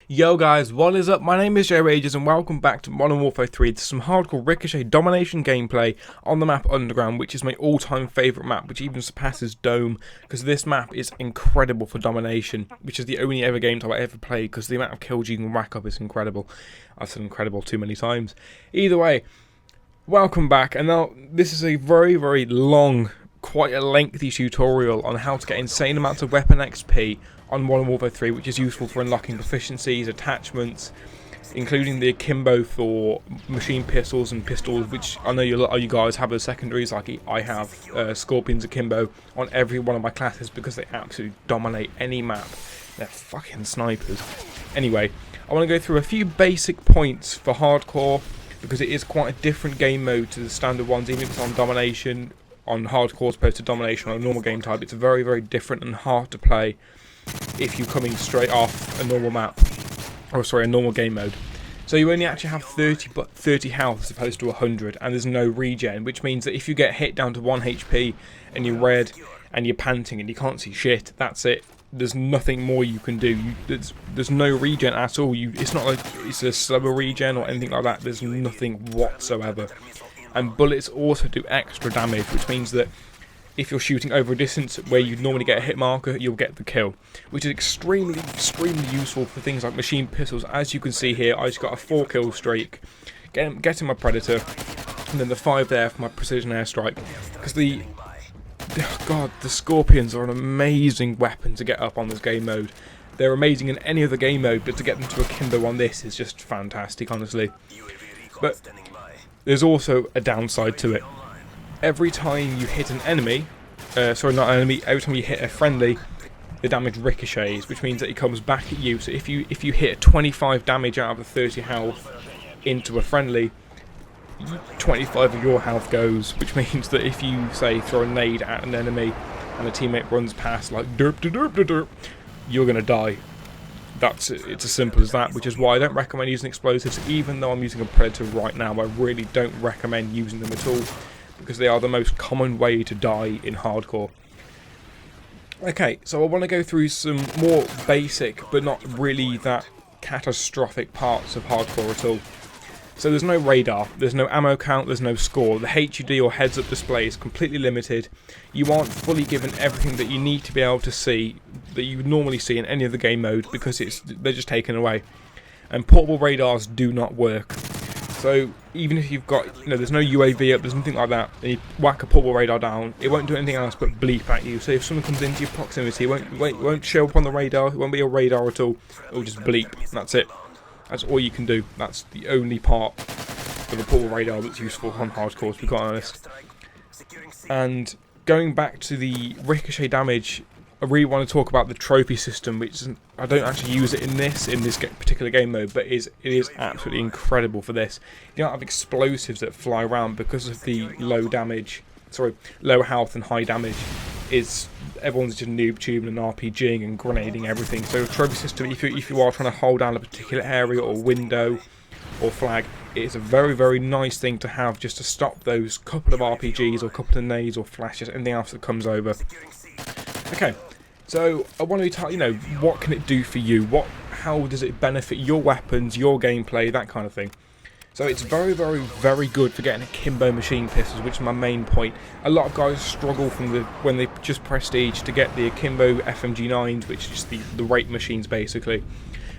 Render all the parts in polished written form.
Yo guys, what is up? My name is Jay Rages and welcome back to Modern Warfare 3 to some hardcore Ricochet domination gameplay on the map Underground, which is my all-time favourite map, which even surpasses Dome, because this map is incredible for domination, which is the only ever game type I ever played, because the amount of kills you can rack up is incredible. I've said incredible too many times. Either way, welcome back, and now this is a very long, quite a lengthy tutorial on how to get insane amounts of weapon XP on Modern Warfare 3, which is useful for unlocking proficiencies, attachments, including the akimbo for machine pistols and pistols, which I know a lot of you guys have as secondaries. Like I have Scorpion's akimbo on every one of my classes because they absolutely dominate any map. They're fucking snipers. Anyway, I want to go through a few basic points for hardcore, because it is quite a different game mode to the standard ones, even if it's on domination, on hardcore as opposed to domination on a normal game type. It's very different and hard to play if you're coming straight off a normal map, or sorry, a normal game mode. So you only actually have 30 health as opposed to 100, and there's no regen, which means that if you get hit down to 1 HP and you're red and you're panting and you can't see shit, that's it. There's nothing more you can do. There's no regen at all. It's not like it's a slower regen or anything like that. There's nothing whatsoever. And bullets also do extra damage, which means that if you're shooting over a distance where you'd normally get a hit marker, you'll get the kill, which is extremely useful for things like machine pistols. As you can see here, I just got a 4-kill streak, getting my Predator, and then the 5 there for my precision airstrike, because the Scorpions are an amazing weapon to get up on this game mode. They're amazing in any other game mode, but to get them to akimbo on this is just fantastic, honestly. But there's also a downside to it. Every time you hit an enemy, every time you hit a friendly, the damage ricochets, which means that it comes back at you. So if you hit 25 damage out of the 30 health into a friendly, 25 of your health goes, which means that if you, say, throw a nade at an enemy and a teammate runs past like derp de derp de derp, you're going to die. It's as simple as that, which is why I don't recommend using explosives. Even though I'm using a Predator right now, I really don't recommend using them at all, because they are the most common way to die in hardcore. Okay, so I want to go through some more basic, but not really that catastrophic parts of hardcore at all. So there's no radar, there's no ammo count, there's no score. The HUD or heads-up display is completely limited. You aren't fully given everything that you need to be able to see, that you would normally see in any other game mode, because they're just taken away. And portable radars do not work. So even if you've got, there's no UAV up, there's nothing like that, and you whack a portable radar down, it won't do anything else but bleep at you. So if someone comes into your proximity, it won't show up on the radar, it won't be a radar at all, it'll just bleep, and that's it. That's all you can do. That's the only part of the portable radar that's useful on hardcore, to be quite honest. And going back to the ricochet damage, I really want to talk about the trophy system, which I don't actually use it in this particular game mode, but it is absolutely incredible for this. You don't have explosives that fly around because of the low health and high damage. Everyone's just noob tubing and RPGing and grenading everything. So a trophy system, if you are trying to hold down a particular area or window or flag, it is a very nice thing to have, just to stop those couple of RPGs or couple of nades or flashes, anything else that comes over. Okay, so I want to tell what can it do for you? How does it benefit your weapons, your gameplay, that kind of thing? So it's very good for getting akimbo machine pistols, which is my main point. A lot of guys struggle when they just prestige to get the akimbo FMG9s, which is the rape machines basically.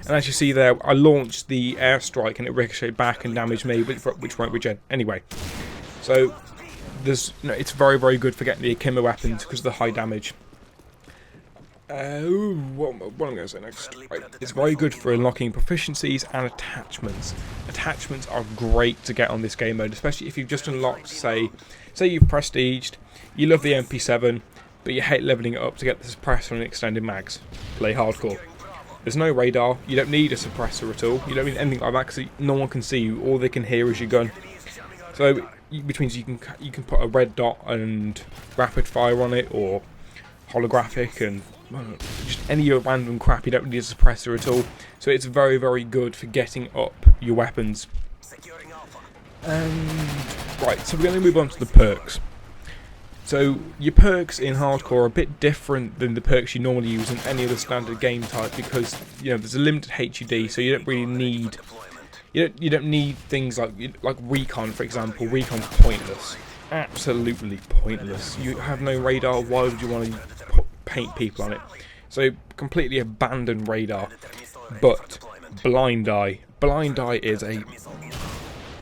And as you see there, I launched the airstrike and it ricocheted back and damaged me, which won't regen anyway. So it's very good for getting the akimbo weapons because of the high damage. What am I going to say next? Right. It's very good for unlocking proficiencies and attachments. Attachments are great to get on this game mode, especially if you've just unlocked, say you've prestiged, you love the MP7, but you hate leveling it up to get the suppressor and extended mags. Play hardcore. There's no radar, you don't need a suppressor at all, you don't need anything like that because no one can see you, all they can hear is your gun. So, which means you can put a red dot and rapid fire on it, or holographic, and just any random crap. You don't need a suppressor at all. So it's very good for getting up your weapons. Right, so we're going to move on to the perks. So your perks in hardcore are a bit different than the perks you normally use in any other standard game type, because there's a limited HUD, so you don't really need you don't need things like recon, for example. Recon's pointless, absolutely pointless. You have no radar. Why would you want to paint people on it? So completely abandon radar. But blind eye is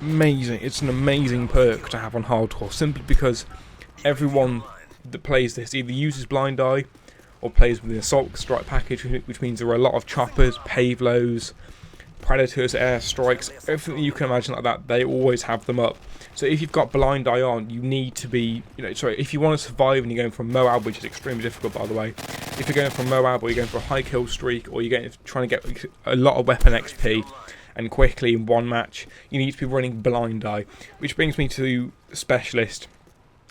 it's an amazing perk to have on hardcore, simply because everyone that plays this either uses blind eye or plays with the assault strike package, which means there are a lot of choppers, pavlos, predators, airstrikes, everything you can imagine like that. They always have them up. So if you've got blind eye on, you need to be, if you want to survive and you're going from MOAB, which is extremely difficult, by the way. If you're going from MOAB, or you're going for a high kill streak, or you're trying to get a lot of weapon XP and quickly in one match, you need to be running blind eye. Which brings me to specialist.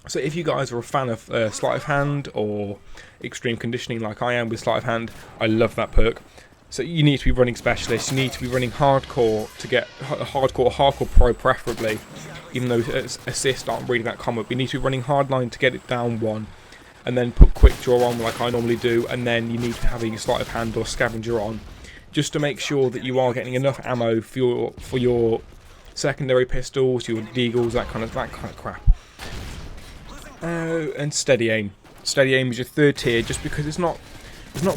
So if you guys are a fan of sleight of hand or extreme conditioning like I am with sleight of hand, I love that perk. So you need to be running specialist. You need to be running hardcore to get hardcore pro preferably, even though assists aren't really that common. But you need to be running hardline to get it down one, and then put quick draw on like I normally do, and then you need to be having sleight of hand or scavenger on, just to make sure that you are getting enough ammo for your secondary pistols, your deagles, that kind of crap. And steady aim. Steady aim is your third tier, just because there's not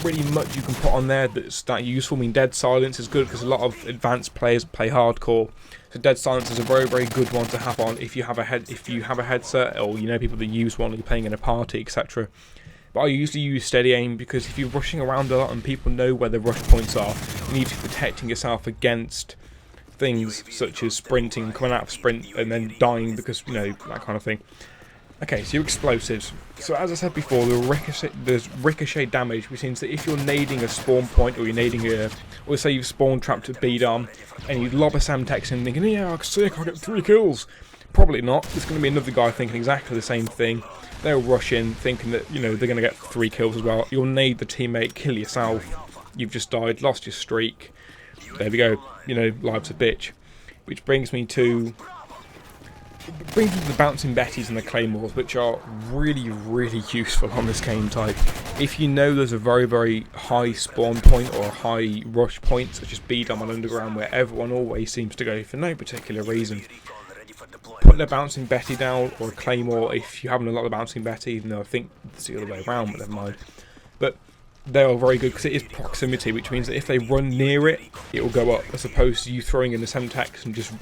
really much you can put on there that's that useful. I mean, dead silence is good because a lot of advanced players play hardcore, so dead silence is a very, very good one to have on if you have a headset, or people that use one, or you're playing in a party, etc. But I usually use steady aim because if you're rushing around a lot and people know where the rush points are, you need to be protecting yourself against things such as sprinting, coming out of sprint and then dying because that kind of thing. Okay, so your explosives. So as I said before, there's ricochet damage, which means that if you're nading a spawn point, or you're nading or say you've spawn trapped at B-Dom, and you lob a Samtex and thinking, yeah, sick, I'll get 3 kills. Probably not. There's going to be another guy thinking exactly the same thing. They'll rush in, thinking that, they're going to get 3 kills as well. You'll nade the teammate, kill yourself. You've just died, lost your streak. There we go. Life's a bitch. Which brings me to the bouncing betties and the claymores, which are really, really useful on this game type. If you know there's a very, very high spawn point or a high rush point, such as B-Dom on Underground, where everyone always seems to go for no particular reason, putting a bouncing betty down, or a claymore if you haven't a lot of bouncing betty, even though I think it's the other way around, but never mind. But they are very good because it is proximity, which means that if they run near it, it will go up, as opposed to you throwing in the Semtex and just,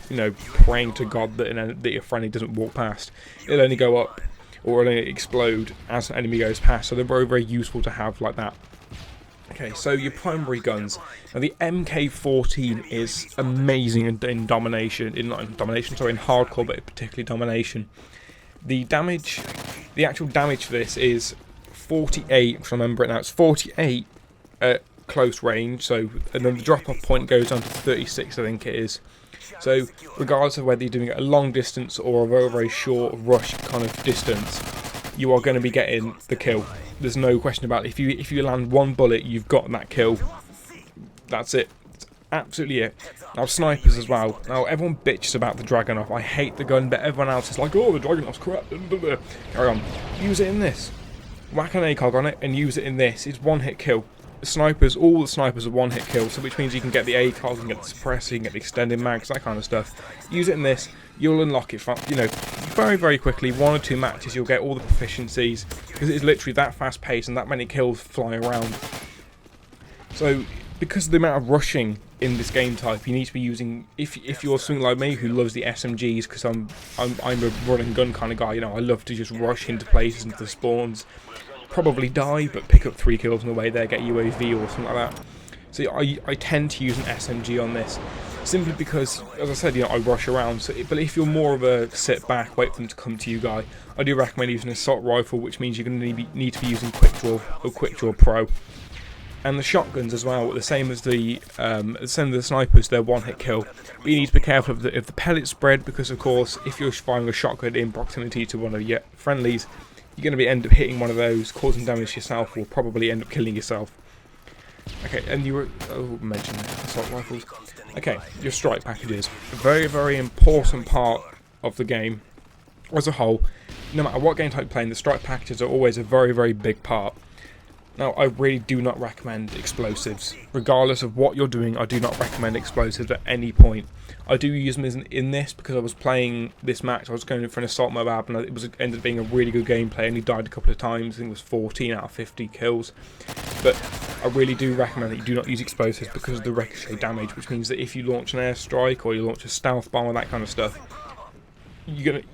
praying to God that your friendly doesn't walk past. It'll only go up, or it'll only explode as an enemy goes past, so they're very, very useful to have like that. Okay, so your primary guns. Now the MK14 is amazing in domination, in hardcore, but particularly domination. The actual damage for this is 48, if I remember it now, it's 48 at close range, and then the drop-off point goes down to 36, I think it is. So, regardless of whether you're doing it at a long distance or a very, very short rush kind of distance, you are going to be getting the kill. There's no question about it. If you land one bullet, you've got that kill. That's it. That's absolutely it. Now, snipers as well. Now, everyone bitches about the Dragunov. I hate the gun, but everyone else is like, oh, the Dragunov's crap. Carry on. Use it in this. Whack an ACOG on it and use it in this. It's one-hit kill. All the snipers are one-hit kills, so which means you can get the ACOG, you can get the suppressor, you can get the extended mags, that kind of stuff. Use it in this, you'll unlock it, very, very quickly. 1 or 2 matches, you'll get all the proficiencies, because it is literally that fast-paced and that many kills flying around. So, because of the amount of rushing in this game type, you need to be using, if you're something like me who loves the SMGs, because I'm a run and gun kind of guy, I love to just rush into places, into the spawns, probably die, but pick up 3 kills on the way there, get UAV or something like that. So I tend to use an SMG on this, simply because, as I said, I rush around. But if you're more of a sit back, wait for them to come to you guy, I do recommend using an assault rifle, which means you're going to need to be using quick draw or quick draw pro. And the shotguns as well, the same as the snipers, they're one-hit kill. But you need to be careful of the pellet spread, because of course, if you're firing a shotgun in proximity to one of your friendlies, you're going to end up hitting one of those, causing damage to yourself, or probably end up killing yourself. Okay, and mentioned assault rifles. Okay, your strike packages. A very, very important part of the game as a whole. no matter what game type you're playing, the strike packages are always a very, very big part. Now, I really do not recommend explosives. Regardless of what you're doing, I do not recommend explosives at any point. I do use them in this because I was playing this match. I was going for an assault MOAB, and it ended up being a really good gameplay. I only died a couple of times. I think it was 14 out of 50 kills. But I really do recommend that you do not use explosives because of the ricochet damage, which means that if you launch an airstrike or you launch a stealth bomb or that kind of stuff, the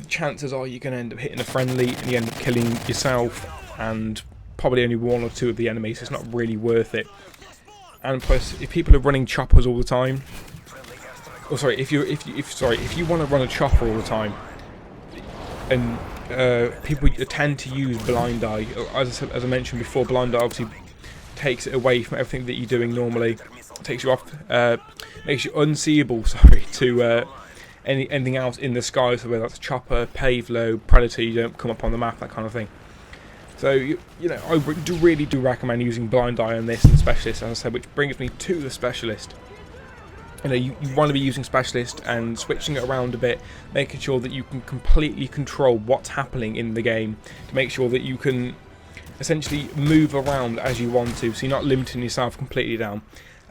chances are you're going to end up hitting a friendly and you end up killing yourself and probably only one or two of the enemies, so it's not really worth it. And plus, if people are running choppers all the time, or sorry, if you want to run a chopper all the time, and people tend to use blind eye, as I mentioned before, blind eye obviously takes it away from everything that you're doing normally, it takes you off, makes you unseeable, sorry, to anything else in the sky, so whether that's a chopper, pave low, predator, you don't come up on the map, that kind of thing. So, you know, I really do recommend using blind eye on this and specialist, as I said, which brings me to the specialist. You know, you want to be using specialist and switching it around a bit, making sure that you can completely control what's happening in the game, to make sure that you can essentially move around as you want to, so you're not limiting yourself completely down.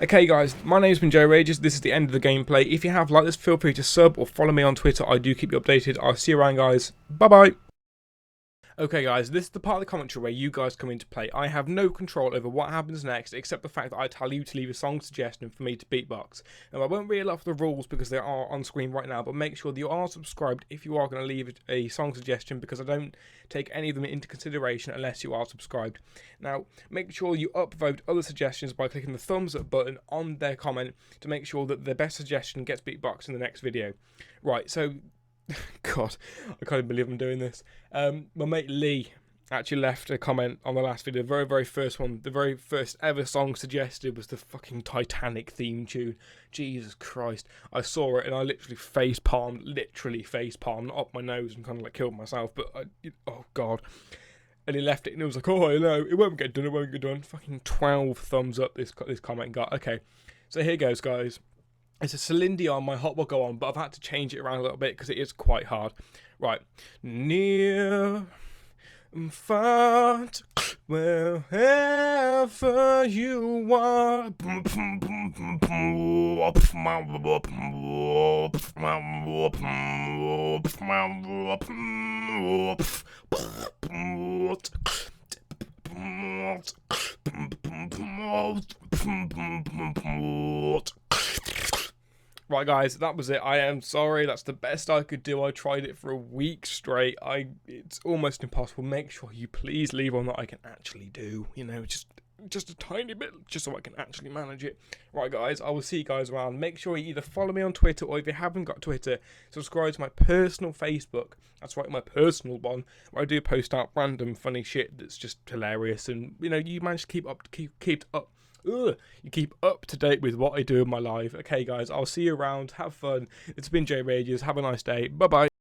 Okay guys, my name's been Joe Rages, this is the end of the gameplay. If you have liked this, feel free to sub or follow me on Twitter, I do keep you updated. I'll see you around guys, bye bye! Okay guys, this is the part of the commentary where you guys come into play. I have no control over what happens next, except the fact that I tell you to leave a song suggestion for me to beatbox. Now I won't read off the rules because they are on screen right now, but make sure that you are subscribed if you are going to leave a song suggestion, because I don't take any of them into consideration unless you are subscribed. Now, make sure you upvote other suggestions by clicking the thumbs up button on their comment to make sure that the best suggestion gets beatboxed in the next video. Right, so God, I can't even believe I'm doing this. My mate Lee actually left a comment on the last video, the very first one. The very first ever song suggested was the fucking Titanic theme tune. Jesus Christ. I saw it and I literally face palmed, not up my nose and kind of like killed myself, but oh God. And he left it and it was like, oh no, it won't get done, Fucking 12 thumbs up this comment got. Okay, so here goes guys. It's a Celine on my Hot Will Go On, but I've had to change it around a little bit because it is quite hard. Right. Near, far, wherever you are. Right guys, that was it. I am sorry, that's the best I could do. I tried it for a week straight. It's almost impossible. Make sure you please leave one that I can actually do. You know, just a tiny bit, just so I can actually manage it. Right guys, I will see you guys around. Make sure you either follow me on Twitter, or if you haven't got Twitter, subscribe to my personal Facebook. That's right, my personal one, where I do post out random funny shit that's just hilarious, and you know, you manage to keep up to date with what I do in my life. Okay guys, I'll see you around, have fun. It's been Joe Rages, have a nice day, bye bye.